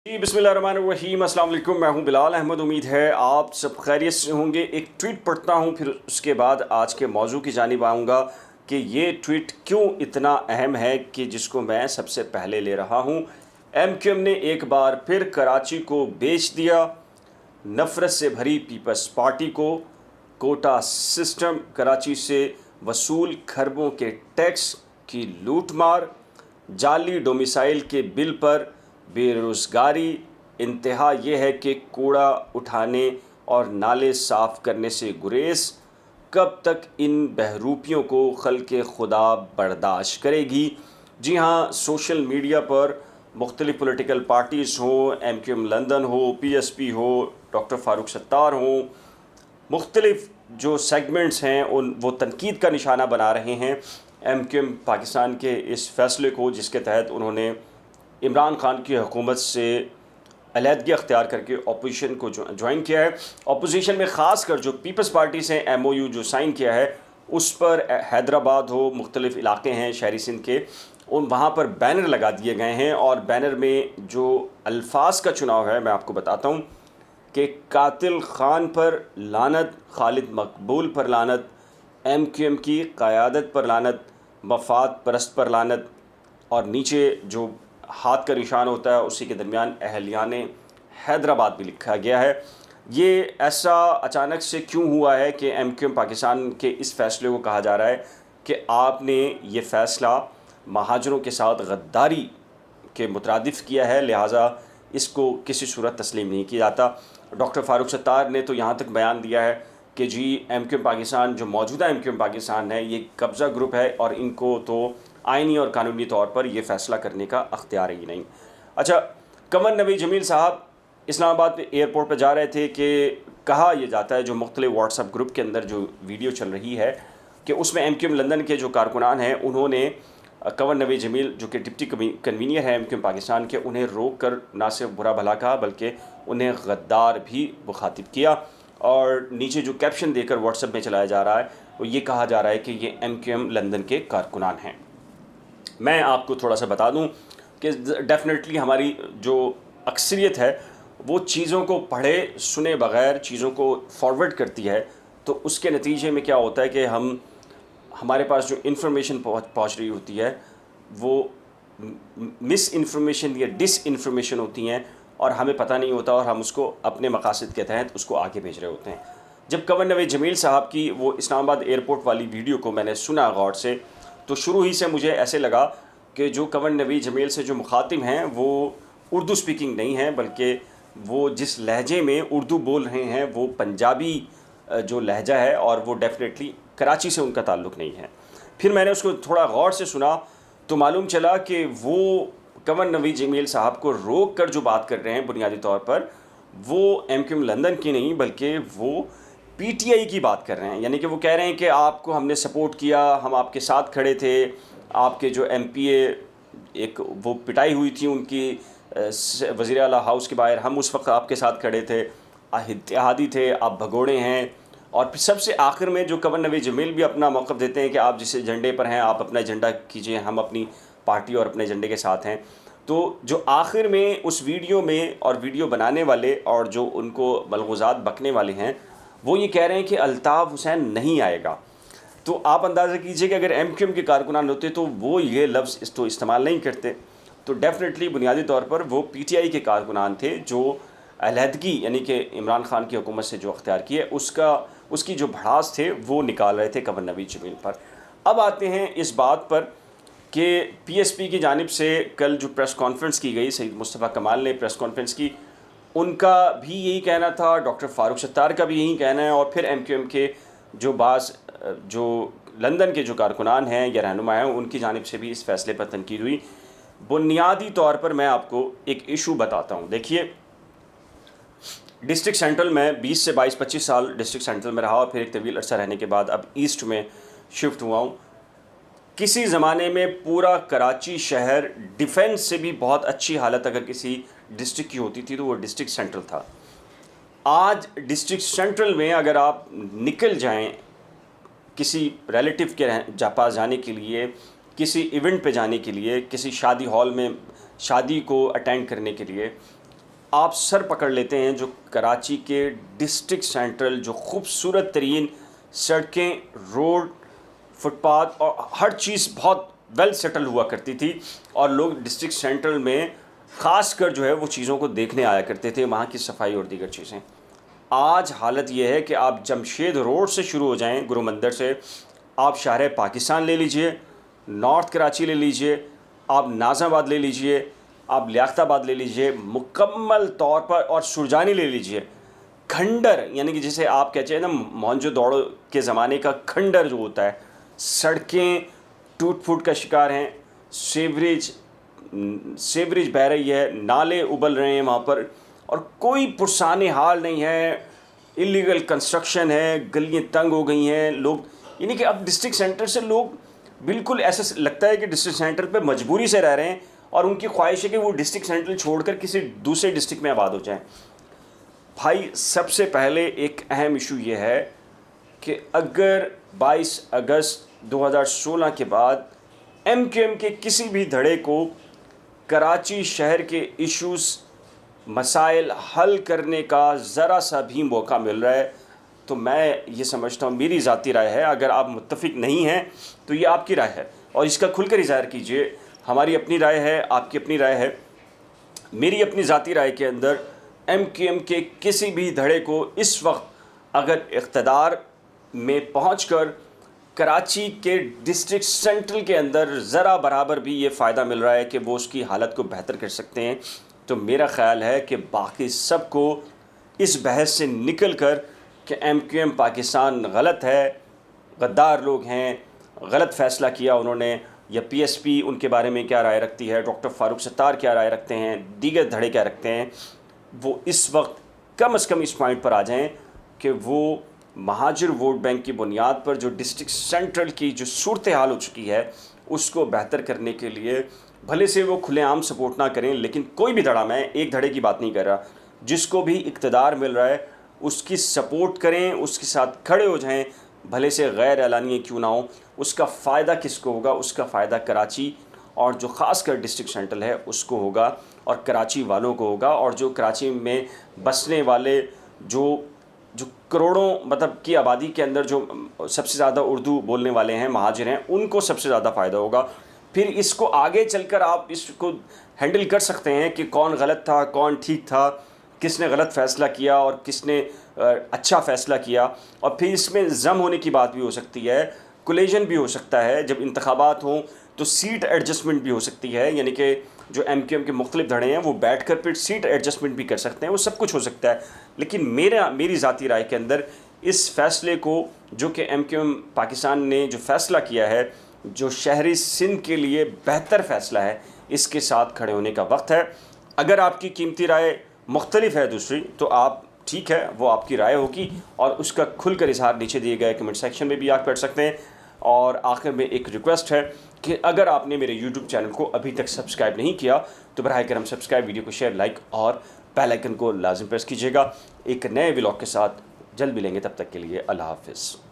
जी बिस्मिल्लाहिर्रहमानिर्रहीम, अस्सलाम वालेकुम। मैं हूं बिलाल अहमद। उम्मीद है आप सब खैरियत से होंगे। एक ट्वीट पढ़ता हूं, फिर उसके बाद आज के मौजू की जानिब आऊँगा कि ये ट्वीट क्यों इतना अहम है कि जिसको मैं सबसे पहले ले रहा हूं। MQM ने एक बार फिर कराची को बेच दिया। नफ़रत से भरी पीपल्स पार्टी को कोटा सिस्टम, कराची से वसूल खरबों के टैक्स की लूटमार, जाली डोमिसाइल के बिल पर बेरोज़गारी। इंतहा यह है कि कूड़ा उठाने और नाले साफ़ करने से गुरेज। कब तक इन बहरूपियों को खल्क़े खुदा बर्दाश्त करेगी। जी हाँ, सोशल मीडिया पर मुख्तलिफ़ पॉलिटिकल पार्टीज़ हों, MQM लंदन हो, PSP हो, डॉक्टर फ़ारूक सत्तार हों, मुख्तलिफ़ जो सेगमेंट्स हैं उन वो तनकीद का निशाना बना रहे हैं MQM पाकिस्तान के इस फ़ैसले को, जिसके तहत उन्होंने इमरान खान की हुकूमत से अलहदगी अख्तियार करके अपोजिशन को ज्वाइन किया है। अपोजिशन में ख़ास कर जो पीपल्स पार्टी से MOU जो साइन किया है उस पर हैदराबाद हो, मुख्तलिफ़ इलाके हैं शहरी सिंध के, उन वहाँ पर बैनर लगा दिए गए हैं। और बैनर में जो अल्फाज का चुनाव है मैं आपको बताता हूँ कि कातिल खान पर लानत, खालिद मकबूल पर लानत, MQM की क़यादत पर लानत, मफाद परस्त पर लानत, और नीचे जो हाथ का निशान होता है उसी के दरमियान अहलियाने हैदराबाद भी लिखा गया है। ये ऐसा अचानक से क्यों हुआ है कि MQM पाकिस्तान के इस फ़ैसले को कहा जा रहा है कि आपने ये फ़ैसला महाजरों के साथ गद्दारी के मुतरादिफ़ किया है, लिहाजा इसको किसी सूरत तस्लीम नहीं किया जाता। डॉक्टर फ़ारूक सत्तार ने तो यहाँ तक बयान दिया है कि जी MQM पाकिस्तान, जो मौजूदा MQM पाकिस्तान है, ये कब्ज़ा ग्रुप है और इनको तो आइनी और कानूनी तौर पर यह फ़ैसला करने का अख्तियार ही नहीं। अच्छा, कमर नबी जमील साहब इस्लामाबाद एयरपोर्ट पर जा रहे थे कि कहा यह जाता है, जो मुख्तलिफ़ व्हाट्सएप ग्रुप के अंदर जो वीडियो चल रही है कि उसमें MQM लंदन के जो कारकुनान हैं उन्होंने कमर नबी जमील जो कि डिप्टी कन्वीनियर है MQM पाकिस्तान के, उन्हें रोक कर ना सिर्फ बुरा भला कहा बल्कि उन्हें गद्दार भी मुखातिब किया। और नीचे जो कैप्शन देकर व्हाट्सएप में चलाया जा रहा है वो ये कहा जा रहा है कि ये MQM लंदन के कारकुनान हैं। मैं आपको थोड़ा सा बता दूं कि डेफ़िनेटली हमारी जो अक्सरियत है वो चीज़ों को पढ़े सुने बग़ैर चीज़ों को फॉरवर्ड करती है, तो उसके नतीजे में क्या होता है कि हमारे पास जो इन्फॉर्मेशन पहुँच रही होती है वो मिस इन्फॉर्मेशन या डिस इन्फॉर्मेशन होती हैं और हमें पता नहीं होता और हम उसको अपने मकासद के तहत उसको आगे भेज रहे होते हैं। जब कमर नवाज़ जमील साहब की वो इस्लामाबाद एयरपोर्ट वाली वीडियो को मैंने सुना गौर से, तो शुरू ही से मुझे ऐसे लगा कि जो कमर नवाज़ जमील से जो मुखातिब हैं वो उर्दू स्पीकिंग नहीं हैं, बल्कि वो जिस लहजे में उर्दू बोल रहे हैं वो पंजाबी जो लहजा है, और वो डेफ़िनेटली कराची से उनका ताल्लुक़ नहीं है। फिर मैंने उसको थोड़ा गौर से सुना तो मालूम चला कि वो कमर नवाज़ जमील साहब को रोक कर जो बात कर रहे हैं बुनियादी तौर पर वो MQM लंदन की नहीं बल्कि वो PTI की बात कर रहे हैं। यानी कि वो कह रहे हैं कि आपको हमने सपोर्ट किया, हम आपके साथ खड़े थे, आपके जो MPA एक वो पिटाई हुई थी उनकी वज़ीर आला हाउस के बाहर, हम उस वक्त आपके साथ खड़े थे, इत्तेहादी थे, आप भगोड़े हैं। और फिर सबसे आखिर में जो कमर नवाज़ जमील भी अपना मौक़िफ़ देते हैं कि आप जिस एजेंडे पर हैं आप अपना एजेंडा कीजिए, हम अपनी पार्टी और अपने एजेंडे के साथ हैं। तो जो आखिर में उस वीडियो में और वीडियो बनाने वाले और जो उनको मलगूज़ात बकने वाले हैं वो ये कह रहे हैं कि अल्ताफ़ हुसैन नहीं आएगा। तो आप अंदाज़ा कीजिए कि अगर MQM के कारकुनान होते तो वो ये लफ्ज़ तो इस्तेमाल नहीं करते। तो डेफ़िनेटली बुनियादी तौर पर वो PTI के कारकुनान थे जो अलहदगी यानी कि इमरान खान की हुकूमत से जो अख्तियार की है उसकी जो भड़ास थे वो निकाल रहे थे कमर नवाज़ जमील पर। अब आते हैं इस बात पर कि PSP की जानिब से कल जो प्रेस कॉन्फ्रेंस की गई, सईद मुस्तफ़ा कमाल ने प्रेस कॉन्फ्रेंस की, उनका भी यही कहना था, डॉक्टर फ़ारूक सत्तार का भी यही कहना है, और फिर MQM के जो लंदन के जो कारकुनान हैं या रहनुमा हैं उनकी जानिब से भी इस फ़ैसले पर तनकीद हुई। बुनियादी तौर पर मैं आपको एक इशू बताता हूँ। देखिए, डिस्ट्रिक्ट सेंट्रल में 20 से 22-25 साल डिस्ट्रिक्ट सेंट्रल में रहा और फिर एक तवील अर्सा रहने के बाद अब ईस्ट में शिफ्ट हुआ हूँ। किसी ज़माने में पूरा कराची शहर डिफेंस से भी बहुत अच्छी हालत अगर किसी डिस्ट्रिक्ट की होती थी तो वो डिस्ट्रिक्ट सेंट्रल था। आज डिस्ट्रिक्ट सेंट्रल में अगर आप निकल जाएं किसी रिलेटिव के पास जाने के लिए, किसी इवेंट पे जाने के लिए, किसी शादी हॉल में शादी को अटेंड करने के लिए, आप सर पकड़ लेते हैं जो कराची के डिस्ट्रिक्ट सेंट्रल जो खूबसूरत तरीन सड़कें, रोड, फुटपाथ और हर चीज़ बहुत वेल सेटल हुआ करती थी और लोग डिस्ट्रिक्ट सेंट्रल में ख़ास कर जो है वो चीज़ों को देखने आया करते थे, वहाँ की सफाई और दीगर चीज़ें। आज हालत ये है कि आप जमशेद रोड से शुरू हो जाएं, गुरु मंदिर से, आप शहर पाकिस्तान ले लीजिए, नॉर्थ कराची ले लीजिए, आप नाज़ाबाद ले लीजिए, आप लियाकताबाद ले लीजिए, मुकम्मल तौर पर, और सुरजानी ले लीजिए, खंडर यानी कि जिसे आप कहते हैं ना मोहनजोदड़ो के ज़माने का खंडर जो होता है, सड़कें टूट फूट का शिकार हैं, सेवरेज बह रही है, नाले उबल रहे हैं वहाँ पर, और कोई पुरसाने हाल नहीं है, इलीगल कंस्ट्रक्शन है, गलियाँ तंग हो गई हैं, लोग यानी कि अब डिस्ट्रिक्ट सेंटर से लोग बिल्कुल ऐसा लगता है कि डिस्ट्रिक्ट सेंटर पे मजबूरी से रह रहे हैं और उनकी ख्वाहिश है कि वो डिस्ट्रिक्ट सेंटर छोड़कर किसी दूसरे डिस्ट्रिक्ट में आबाद हो जाएं। भाई सबसे पहले एक अहम इशू ये है कि अगर 22 अगस्त 2016 के बाद MQM के किसी भी धड़े को कराची शहर के इश्यूज़, मसाइल हल करने का ज़रा सा भी मौका मिल रहा है तो मैं ये समझता हूँ, मेरी ज़ाती राय है, अगर आप मुत्तफ़िक नहीं हैं तो ये आपकी राय है और इसका खुलकर इज़हार कीजिए। हमारी अपनी राय है, आपकी अपनी राय है। मेरी अपनी ज़ाती राय के अंदर MQM के किसी भी धड़े को इस वक्त अगर इक़्तिदार में पहुंचकर कराची के डिस्ट्रिक्ट सेंट्रल के अंदर ज़रा बराबर भी ये फ़ायदा मिल रहा है कि वो उसकी हालत को बेहतर कर सकते हैं, तो मेरा ख़्याल है कि बाकी सबको इस बहस से निकल कर कि MQM पाकिस्तान गलत है, गद्दार लोग हैं, गलत फ़ैसला किया उन्होंने, या PSP उनके बारे में क्या राय रखती है, डॉक्टर फ़ारूक सत्तार क्या राय रखते हैं, दीगर धड़े क्या रखते हैं, वो इस वक्त कम से कम इस पॉइंट पर आ जाएं कि वो महाजिर वोट बैंक की बुनियाद पर जो डिस्ट्रिक्ट सेंट्रल की जो सूरत हाल हो चुकी है उसको बेहतर करने के लिए भले से वो खुलेआम सपोर्ट ना करें, लेकिन कोई भी धड़ा, मैं एक धड़े की बात नहीं कर रहा, जिसको भी इक़्तिदार मिल रहा है उसकी सपोर्ट करें, उसके साथ खड़े हो जाएं, भले से गैर एलानी क्यों ना हो। उसका फ़ायदा किसको होगा? उसका फ़ायदा कराची और जो ख़ासकर डिस्ट्रिक्ट सेंट्रल है उसको होगा और कराची वालों को होगा, और जो कराची में बसने वाले जो करोड़ों मतलब की आबादी के अंदर जो सबसे ज़्यादा उर्दू बोलने वाले हैं, महाजिर हैं, उनको सबसे ज़्यादा फ़ायदा होगा। फिर इसको आगे चलकर आप इसको हैंडल कर सकते हैं कि कौन गलत था, कौन ठीक था, किसने गलत फ़ैसला किया और किसने अच्छा फ़ैसला किया, और फिर इसमें जम होने की बात भी हो सकती है, कोलिजन भी हो सकता है, जब इंतखाबात हों तो सीट एडजस्टमेंट भी हो सकती है, यानी कि जो MQM के मुख्तलिफ धड़े हैं वो बैठ कर फिर सीट एडजस्टमेंट भी कर सकते हैं, वो सब कुछ हो सकता है। लेकिन मेरी ज़ाती राय के अंदर इस फ़ैसले को जो कि MQM पाकिस्तान ने जो फ़ैसला किया है, जो शहरी सिंध के लिए बेहतर फ़ैसला है, इसके साथ खड़े होने का वक्त है। अगर आपकी कीमती राय मुख्तलिफ है दूसरी, तो आप ठीक है, वो आपकी राय होगी और उसका खुलकर इजहार नीचे दिए गए कमेंट सेक्शन में भी आप कर सकते हैं। और आखिर में एक रिक्वेस्ट है कि अगर आपने मेरे YouTube चैनल को अभी तक सब्सक्राइब नहीं किया तो बराह करम सब्सक्राइब, वीडियो को शेयर, लाइक और बेल आइकन को लाजिम प्रेस कीजिएगा। एक नए व्लॉग के साथ जल्द मिलेंगे, तब तक के लिए अल्लाह हाफ़िज़।